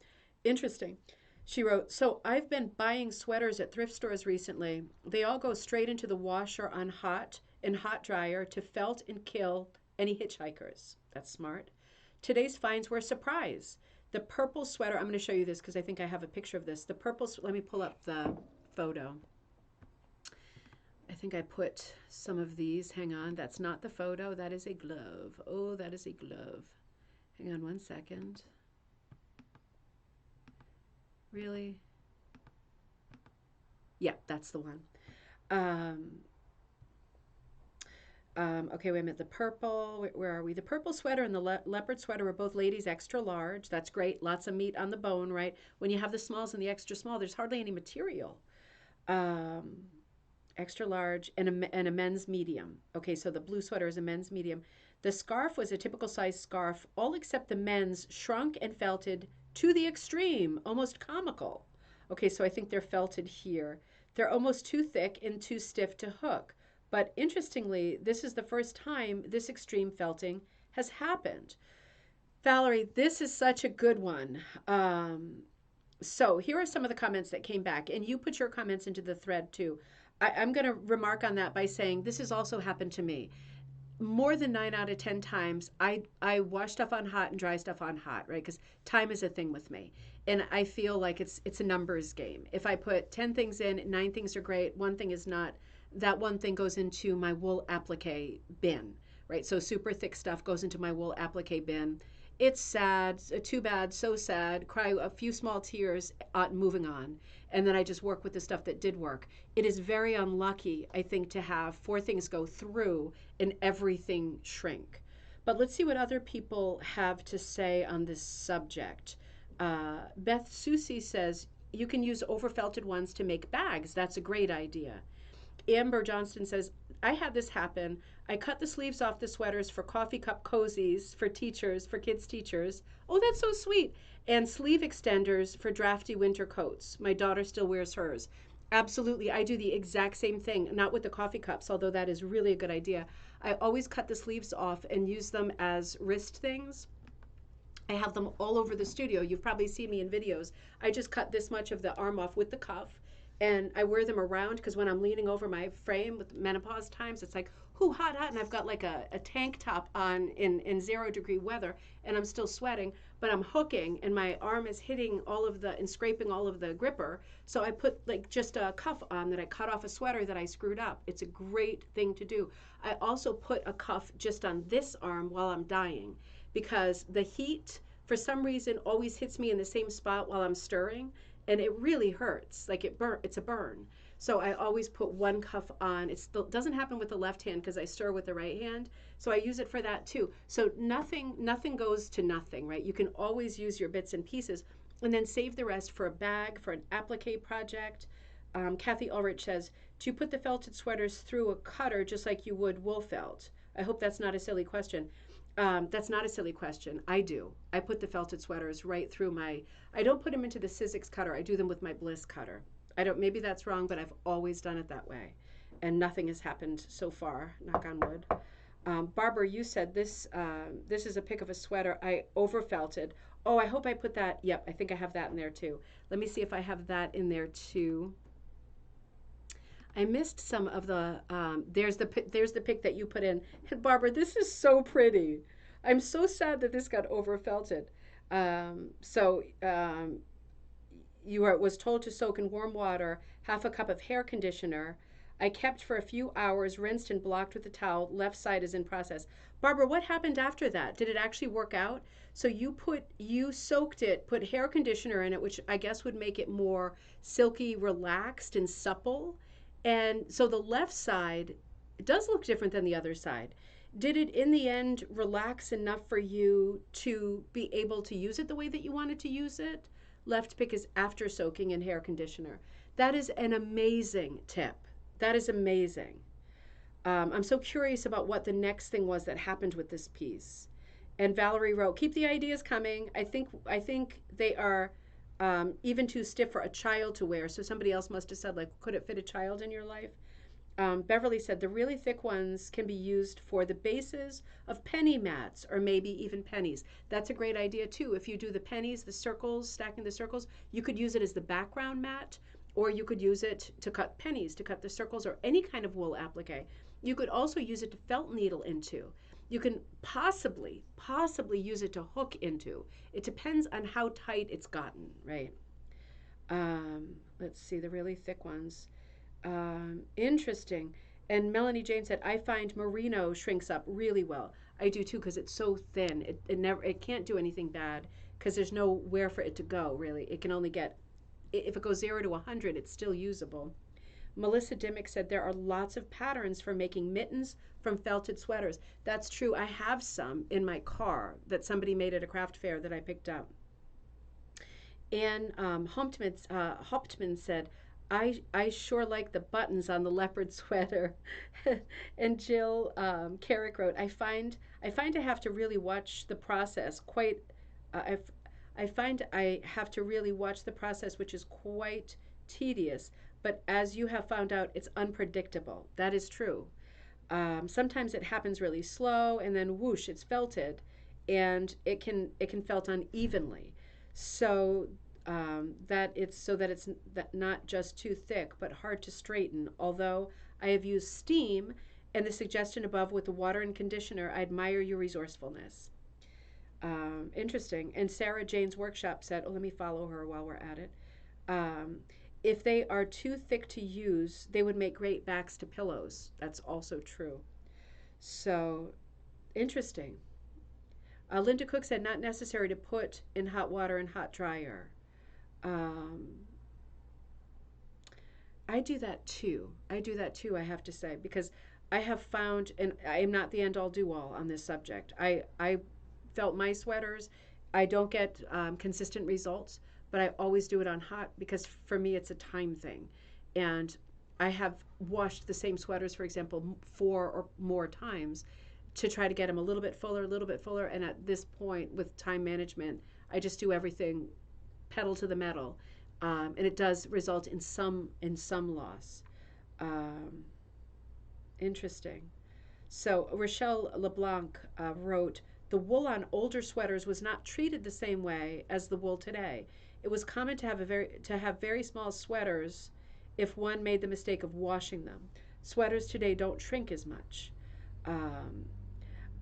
Interesting. She wrote, so I've been buying sweaters at thrift stores recently. They all go straight into the washer on hot dryer to felt and kill any hitchhikers. That's smart. Today's finds were a surprise. The purple sweater, I'm going to show you this because I think I have a picture of this. Let me pull up the photo. I think I put some of these. Hang on. That's not the photo. That is a glove. Oh, that is a glove. Hang on one second. Really? Yeah, that's the one. Um, okay, wait a minute. The purple, where are we? The purple sweater and the leopard sweater are both ladies extra large. That's great. Lots of meat on the bone, right? When you have the smalls and the extra small, there's hardly any material. Um, extra large and a men's medium. Okay, so the blue sweater is a men's medium. The scarf was a typical size scarf, all except the men's shrunk and felted to the extreme, almost comical. Okay, so I think they're felted here. They're almost too thick and too stiff to hook. But interestingly, this is the first time this extreme felting has happened. Valerie, this is such a good one. So here are some of the comments that came back, and you put your comments into the thread too. I'm going to remark on that by saying this has also happened to me more than 9 out of 10 times. I wash stuff on hot and dry stuff on hot, right? Because time is a thing with me, and I feel like it's a numbers game. If I put 10 things in, 9 things are great, one thing is not. That one thing goes into my wool applique bin, right? So super thick stuff goes into my wool applique bin. It's sad, too bad, so sad. Cry a few small tears, moving on, and then I just work with the stuff that did work. It is very unlucky, I think, to have 4 things go through and everything shrink. But let's see what other people have to say on this subject. Beth Susie says you can use overfelted ones to make bags. That's a great idea. Amber Johnston says, I had this happen. I cut the sleeves off the sweaters for coffee cup cozies for teachers, for kids' teachers. Oh, that's so sweet. And sleeve extenders for drafty winter coats. My daughter still wears hers. Absolutely. I do the exact same thing, not with the coffee cups, although that is really a good idea. I always cut the sleeves off and use them as wrist things. I have them all over the studio. You've probably seen me in videos. I just cut this much of the arm off with the cuff, and I wear them around because when I'm leaning over my frame with menopause times, it's like, whoo, hot, hot. And I've got like a tank top on in 0 degree weather, and I'm still sweating, but I'm hooking, and my arm is hitting all of the and scraping all of the gripper. So I put like just a cuff on that I cut off a sweater that I screwed up. It's a great thing to do. I also put a cuff just on this arm while I'm dyeing because the heat, for some reason, always hits me in the same spot while I'm stirring, and it really hurts. Like it's a burn. So I always put one cuff on. It doesn't happen with the left hand because I stir with the right hand. So I use it for that too. So nothing goes to nothing, right? You can always use your bits and pieces, and then save the rest for a bag, for an applique project. Kathy Ulrich says, do you put the felted sweaters through a cutter just like you would wool felt? I hope that's not a silly question. That's not a silly question. I do. I put the felted sweaters right through my. I don't put them into the Sizzix cutter. I do them with my Bliss cutter. I don't. Maybe that's wrong, but I've always done it that way, and nothing has happened so far. Knock on wood. Barbara, you said this. This is a pic of a sweater I overfelted. Oh, I hope I put that. Yep, I think I have that in there too. Let me see if I have that in there too. I missed some of the. There's the pic that you put in. And Barbara, this is so pretty. I'm so sad that this got overfelted. So you was told to soak in warm water half a cup of hair conditioner. I kept for a few hours, rinsed and blocked with a towel. Left side is in process. Barbara, what happened after that? Did it actually work out? So you soaked it, put hair conditioner in it, which I guess would make it more silky, relaxed, and supple. And so the left side does look different than the other side. Did it in the end relax enough for you to be able to use it the way that you wanted to use it? Left pick is after soaking in hair conditioner. That is an amazing tip. That is amazing. I'm so curious about what the next thing was that happened with this piece. And Valerie wrote, "Keep the ideas coming. I think they are even too stiff for a child to wear." So somebody else must have said, like, could it fit a child in your life? Beverly said the really thick ones can be used for the bases of penny mats or maybe even pennies. That's a great idea too. If you do the pennies, the circles, stacking the circles, you could use it as the background mat, or you could use it to cut pennies, to cut the circles, or any kind of wool applique. You could also use it to felt needle into. You can possibly use it to hook into. It depends on how tight it's gotten, right? Let's see, the really thick ones. Interesting. And Melanie Jane said, I find merino shrinks up really well. I do too because it's so thin. It can't do anything bad because there's nowhere for it to go, really. It can only get, if it goes 0 to 100, it's still usable. Melissa Dimmick said there are lots of patterns for making mittens from felted sweaters. That's true. I have some in my car that somebody made at a craft fair that I picked up. Anne Hauptman said, I sure like the buttons on the leopard sweater. And Jill Carrick wrote, I find I have to really watch the process. I I find I have to really watch the process, which is quite tedious. But as you have found out, it's unpredictable. That is true. Sometimes it happens really slow, and then whoosh, it's felted, and it can felt unevenly. So that it's that not just too thick, but hard to straighten. Although I have used steam and the suggestion above with the water and conditioner, I admire your resourcefulness. Interesting. And Sarah Jane's workshop said, "Oh, let me follow her while we're at it. Um, if they are too thick to use, they would make great backs to pillows." That's also true. So interesting. Linda Cook said, "Not necessary to put in hot water and hot dryer." Um, I do that too. I do that too, I have to say, because I have found, and I am not the end all do all on this subject. I felt my sweaters, I don't get consistent results, but I always do it on hot because for me it's a time thing. And I have washed the same sweaters, for example, four or more times to try to get them a little bit fuller, a little bit fuller. And at this point, with time management, I just do everything pedal to the metal, and it does result in some loss. Um, Interesting. So Rochelle LeBlanc wrote, "The wool on older sweaters was not treated the same way as the wool today. It was common to have very small sweaters if one made the mistake of washing them. Sweaters today don't shrink as much." Um,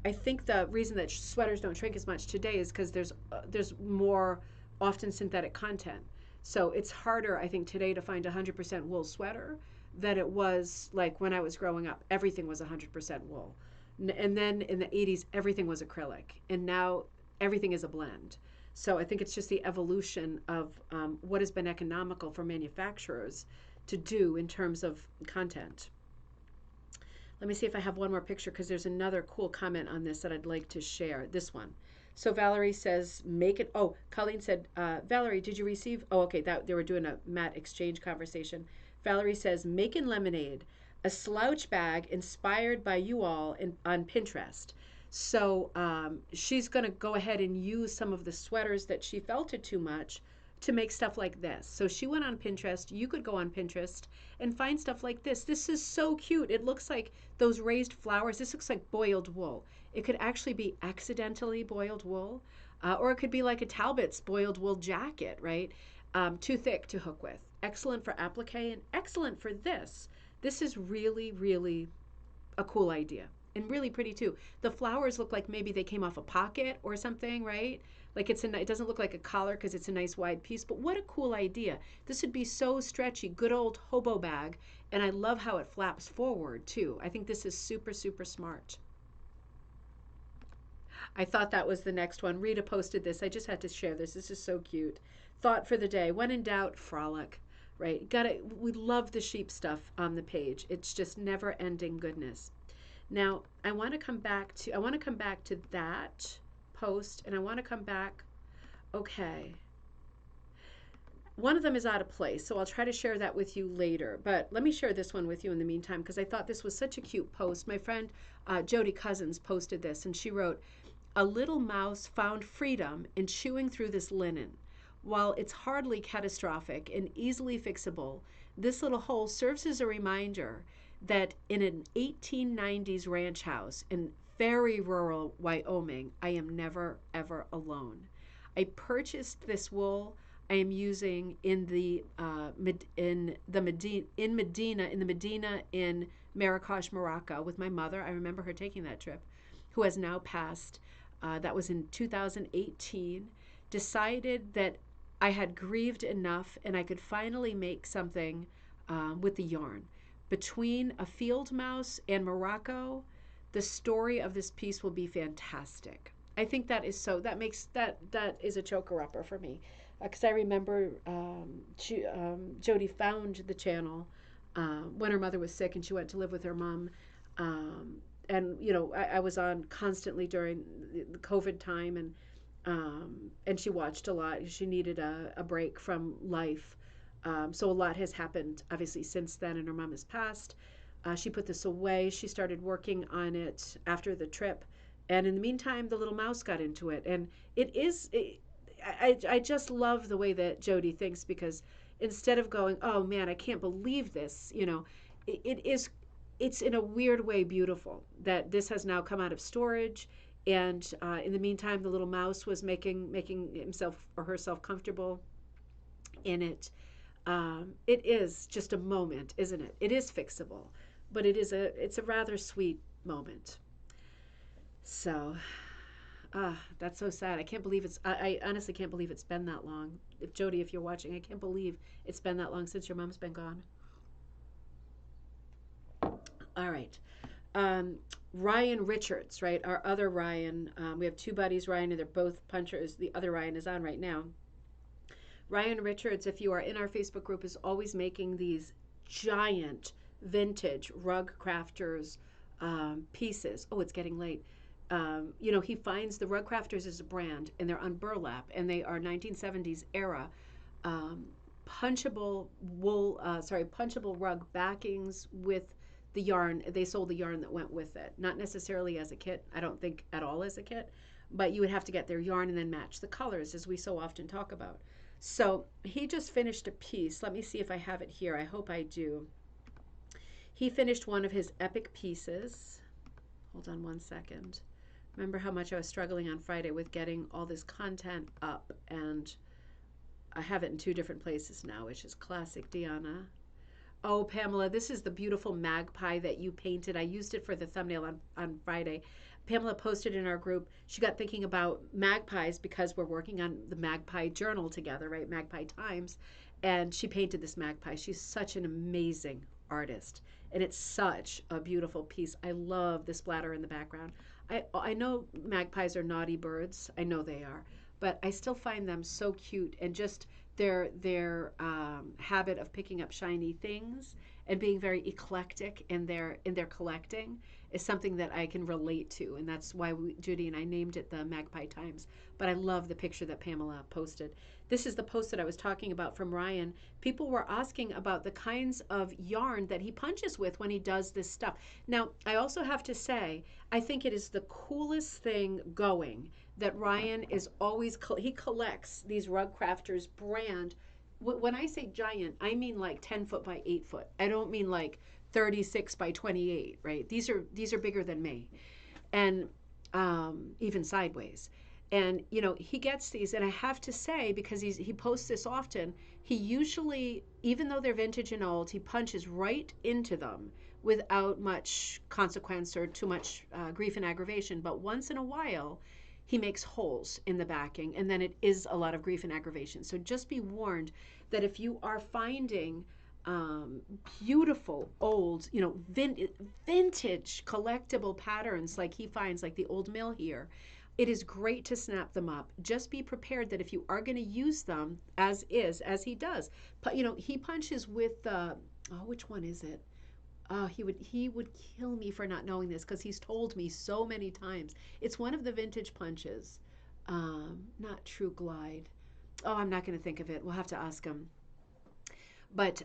I think the reason that sweaters don't shrink as much today is because there's more often synthetic content. So it's harder, I think, today to find a 100% wool sweater than it was like when I was growing up. Everything was 100% wool, and then in the 80s, everything was acrylic, and now everything is a blend. So I think it's just the evolution of what has been economical for manufacturers to do in terms of content. Let me see if I have one more picture because there's another cool comment on this that I'd like to share. This one. So Valerie says, make it. Oh, Colleen said, Valerie, did you receive? Oh, okay. That they were doing a mat exchange conversation. Valerie says, making lemonade, a slouch bag inspired by you all on Pinterest. So she's going to go ahead and use some of the sweaters that she felted too much to make stuff like this. So she went on Pinterest. You could go on Pinterest and find stuff like this. This is so cute. It looks like those raised flowers. This looks like boiled wool. It could actually be accidentally boiled wool, or it could be like a Talbot's boiled wool jacket, right? Too thick to hook with. Excellent for applique and excellent for this. This is really, really a cool idea and really pretty too. The flowers look like maybe they came off a pocket or something, right? Like it doesn't look like a collar because it's a nice wide piece, but what a cool idea. This would be so stretchy, good old hobo bag, and I love how it flaps forward too. I think this is super, super smart. I thought that was the next one. Rita posted this. I just had to share this. This is so cute. Thought for the day. When in doubt, frolic. Right? Got it. We love the sheep stuff on the page. It's just never-ending goodness. Now, I want to come back to that post, and I want to come back. Okay. One of them is out of place, so I'll try to share that with you later. But let me share this one with you in the meantime because I thought this was such a cute post. My friend Jody Cousins posted this, and she wrote, "A little mouse found freedom in chewing through this linen. While it's hardly catastrophic and easily fixable, this little hole serves as a reminder that in an 1890s ranch house in very rural Wyoming, I am never, ever alone. I purchased this wool I am using in the Medina in Marrakesh, Morocco, with my mother. I remember her taking that trip, who has now passed. That was in 2018. Decided that I had grieved enough and I could finally make something with the yarn. Between a field mouse and Morocco, the story of this piece will be fantastic. I think that is a choker upper for me because I remember Jody found the channel when her mother was sick and she went to live with her mom. Um, and I was on constantly during the COVID time, and she watched a lot. She needed a break from life. So a lot has happened, obviously, since then, and her mom has passed. She put this away. She started working on it after the trip. And in the meantime, the little mouse got into it. And it is, I just love the way that Jody thinks, because instead of going, oh man, I can't believe this, it is, it's in a weird way beautiful that this has now come out of storage. And in the meantime, the little mouse was making himself or herself comfortable in it. It is just a moment, isn't it? It is fixable, but it's a rather sweet moment. So, that's so sad. I can't believe I honestly can't believe it's been that long. If Jody, if you're watching, I can't believe it's been that long since your mom's been gone. All right. Um, Ryan Richards, right? Our other Ryan. We have two buddies, Ryan, and they're both punchers. The other Ryan is on right now. Ryan Richards, if you are in our Facebook group, is always making these giant vintage rug crafters pieces. Oh, it's getting late. He finds the Rug Crafters as a brand, and they're on burlap, and they are 1970s era um, punchable rug backings with the yarn. They sold the yarn that went with it, not necessarily as a kit. I don't think at all as a kit, but you would have to get their yarn and then match the colors, as we so often talk about. So he just finished a piece. Let me see if I have it here. I hope I do. He finished one of his epic pieces. Hold on one second. Remember how much I was struggling on Friday with getting all this content up, and I have it in two different places now, which is classic Deanna. Oh, Pamela, this is the beautiful magpie that you painted. I used it for the thumbnail on Friday. Pamela posted in our group. She got thinking about magpies because we're working on the Magpie journal together, right? Magpie Times. And she painted this magpie. She's such an amazing artist. And it's such a beautiful piece. I love the splatter in the background. I know magpies are naughty birds. I know they are. But I still find them so cute, and just their habit of picking up shiny things and being very eclectic in their collecting is something that I can relate to, and that's why Judy and I named it the Magpie Times. But I love the picture that Pamela posted. This is the post that I was talking about from Ryan. People were asking about the kinds of yarn that he punches with when he does this stuff. Now, I also have to say, I think it is the coolest thing going that Ryan is always, he collects these Rug Crafters brand. When I say giant, I mean like 10 foot by 8 foot. I don't mean like 36 by 28, right? These are bigger than me, and even sideways. And he gets these, and I have to say, because he posts this often, he usually, even though they're vintage and old, he punches right into them without much consequence or too much grief and aggravation. But once in a while, he makes holes in the backing, and then it is a lot of grief and aggravation. So just be warned that if you are finding beautiful old, vintage collectible patterns like he finds, like the old mill here, it is great to snap them up. Just be prepared that if you are going to use them as he does, but he punches with which one is it? Oh, he would kill me for not knowing this, because he's told me so many times. It's one of the vintage punches. Not True Glide. Oh, I'm not going to think of it. We'll have to ask him. But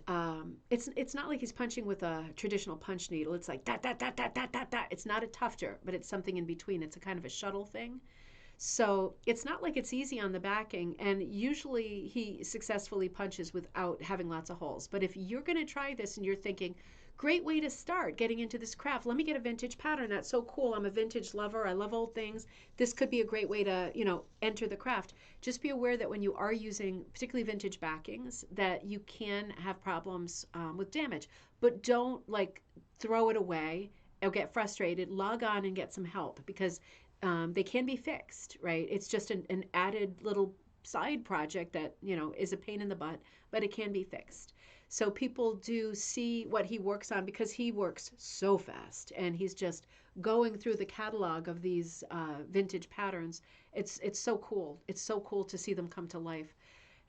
it's not like he's punching with a traditional punch needle. It's like that that that that that that that. It's not a tufter, but it's something in between. It's a kind of a shuttle thing. So it's not like it's easy on the backing, and usually he successfully punches without having lots of holes. But if you're going to try this and you're thinking, great way to start getting into this craft, let me get a vintage pattern. That's so cool. I'm a vintage lover. I love old things. This could be a great way to, enter the craft. Just be aware that when you are using particularly vintage backings, that you can have problems with damage. But don't throw it away or get frustrated. Log on and get some help, because they can be fixed, right? It's just an added little side project that, is a pain in the butt, but it can be fixed. So people do see what he works on, because he works so fast, and he's just going through the catalog of these vintage patterns. It's so cool. It's so cool to see them come to life.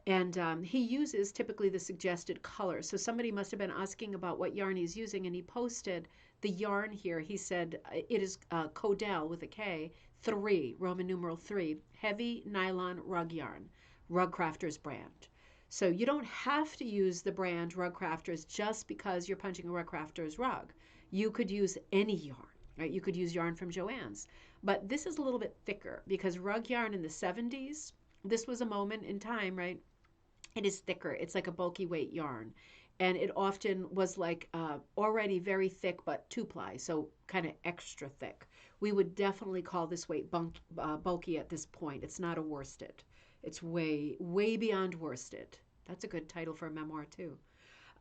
And he uses typically the suggested colors. So somebody must have been asking about what yarn he's using, and he posted the yarn here. He said it is Codell with a K, 3, Roman numeral 3, heavy nylon rug yarn, Rug Crafters brand. So you don't have to use the brand Rug Crafters just because you're punching a Rug Crafters rug. You could use any yarn, right? You could use yarn from Joann's. But this is a little bit thicker, because rug yarn in the 70s This was a moment in time, right? It is thicker. It's like a bulky weight yarn. And it often was like already very thick, but 2 ply, so kind of extra thick. We would definitely call this weight bulky at this point. It's not a worsted. It's way, way beyond worsted. That's a good title for a memoir too.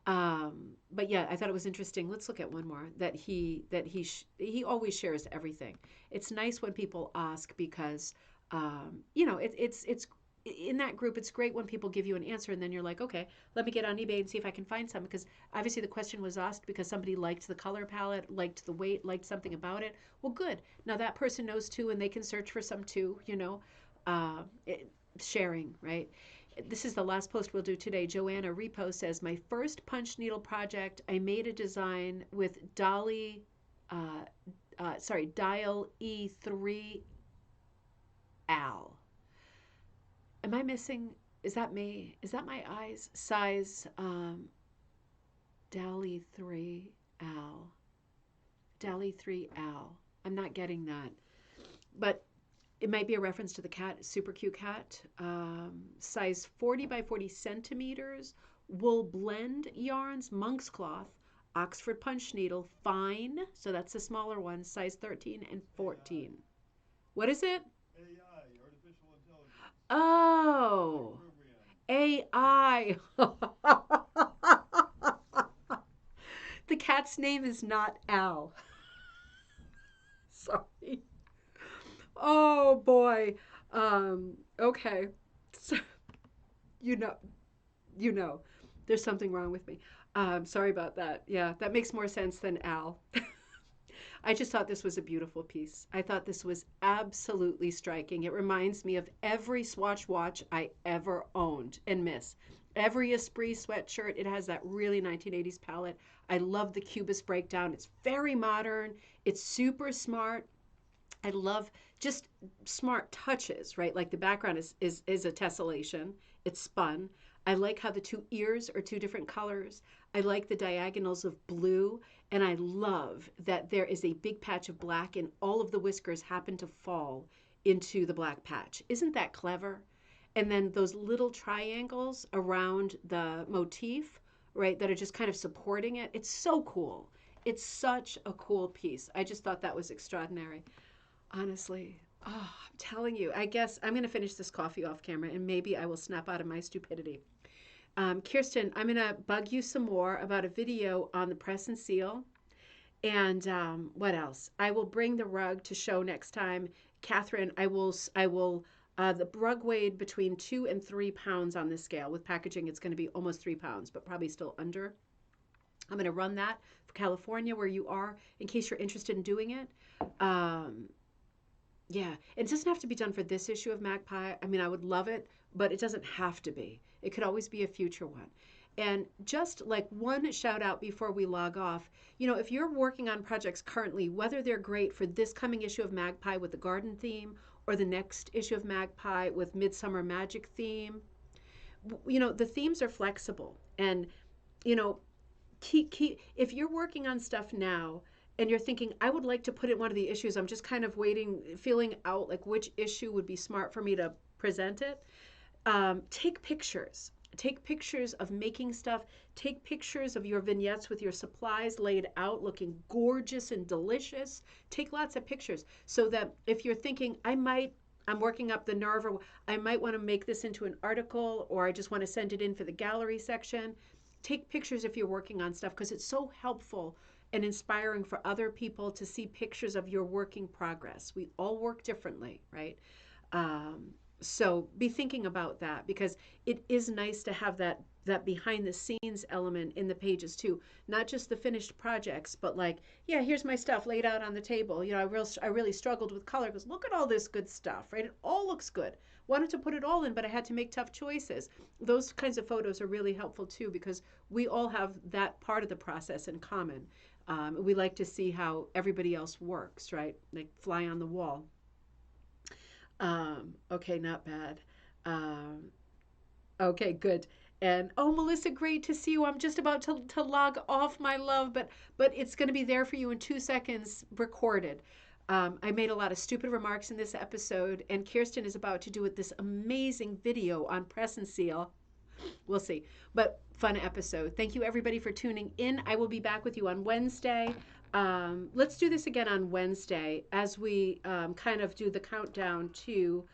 But yeah, I thought it was interesting. Let's look at one more he always shares everything. It's nice when people ask because it's in that group. It's great when people give you an answer and then you're like, okay, let me get on eBay and see if I can find some, because obviously the question was asked because somebody liked the color palette, liked the weight, liked something about it. Well, good. Now that person knows too, and they can search for some too. Uh, it, Sharing, right? This is the last post we'll do today. Joanna repost says, my first punch needle project, I made a design with uh, Dial E3 Al. Am I missing? Is that me? Is that my eyes? Size Dali 3 Al. Dali 3 Al. I'm not getting that. But it might be a reference to the cat, super cute cat. Size 40 by 40 centimeters, wool blend yarns, monk's cloth, Oxford punch needle, fine. So that's the smaller one, size 13 and 14. What is it? AI, artificial intelligence. Oh, AI. The cat's name is not Al. Sorry. Oh boy. Okay. So, you know, you know, there's something wrong with me. Sorry about that. Yeah, that makes more sense than Al. I just thought this was a beautiful piece. I thought this was absolutely striking. It reminds me of every Swatch watch I ever owned and miss. Every Esprit sweatshirt, it has that really 1980s palette. I love the cubist breakdown. It's very modern. It's super smart. I love just smart touches, right? Like the background is a tessellation. It's spun. I like how the two ears are two different colors. I like the diagonals of blue, and I love that there is a big patch of black and all of the whiskers happen to fall into the black patch. Isn't that clever? And then those little triangles around the motif, right, that are just kind of supporting it. It's so cool. It's such a cool piece. I just thought that was extraordinary. Honestly, I'm telling you, I guess I'm going to finish this coffee off camera and maybe I will snap out of my stupidity. Kirsten, I'm going to bug you some more about a video on the press and seal. And what else? I will bring the rug to show next time. Catherine, the rug weighed between 2 and 3 pounds on this scale. With packaging, it's going to be almost 3 pounds, but probably still under. I'm going to run that for California, where you are, in case you're interested in doing it. Um, Yeah, it doesn't have to be done for this issue of Magpie. I mean, I would love it, but it doesn't have to be. It could always be a future one. And just like one shout out before we log off, if you're working on projects currently, whether they're great for this coming issue of Magpie with the garden theme or the next issue of Magpie with Midsummer Magic theme, the themes are flexible. And, you know, if you're working on stuff now and you're thinking, I would like to put in one of the issues, I'm just kind of waiting, feeling out like which issue would be smart for me to present it. Take pictures. Take pictures of making stuff. Take pictures of your vignettes with your supplies laid out looking gorgeous and delicious. Take lots of pictures so that if you're thinking, I'm working up the nerve, or I might want to make this into an article, or I just want to send it in for the gallery section. Take pictures if you're working on stuff, because it's so helpful and inspiring for other people to see pictures of your working progress. We all work differently, right? Um, so be thinking about that, because it is nice to have that behind the scenes element in the pages too, not just the finished projects, but like, yeah, here's my stuff laid out on the table. I really struggled with color because look at all this good stuff, right? It all looks good. Wanted to put it all in, but I had to make tough choices. Those kinds of photos are really helpful too, because we all have that part of the process in common. We like to see how everybody else works, right? Like fly on the wall. Okay, not bad. Um, okay, good. And oh, Melissa, great to see you. I'm just about to log off, my love, but it's going to be there for you in 2 seconds, recorded. I made a lot of stupid remarks in this episode, and Kirsten is about to do this amazing video on press and seal. We'll see. But fun episode. Thank you, everybody, for tuning in. I will be back with you on Wednesday. Let's do this again on Wednesday as we kind of do the countdown to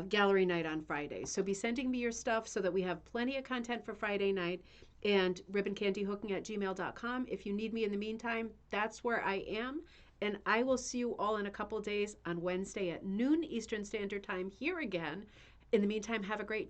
gallery night on Friday. So be sending me your stuff so that we have plenty of content for Friday night, and ribboncandyhooking@gmail.com. If you need me in the meantime, that's where I am. And I will see you all in a couple days on Wednesday at noon Eastern Standard Time here again. In the meantime, have a great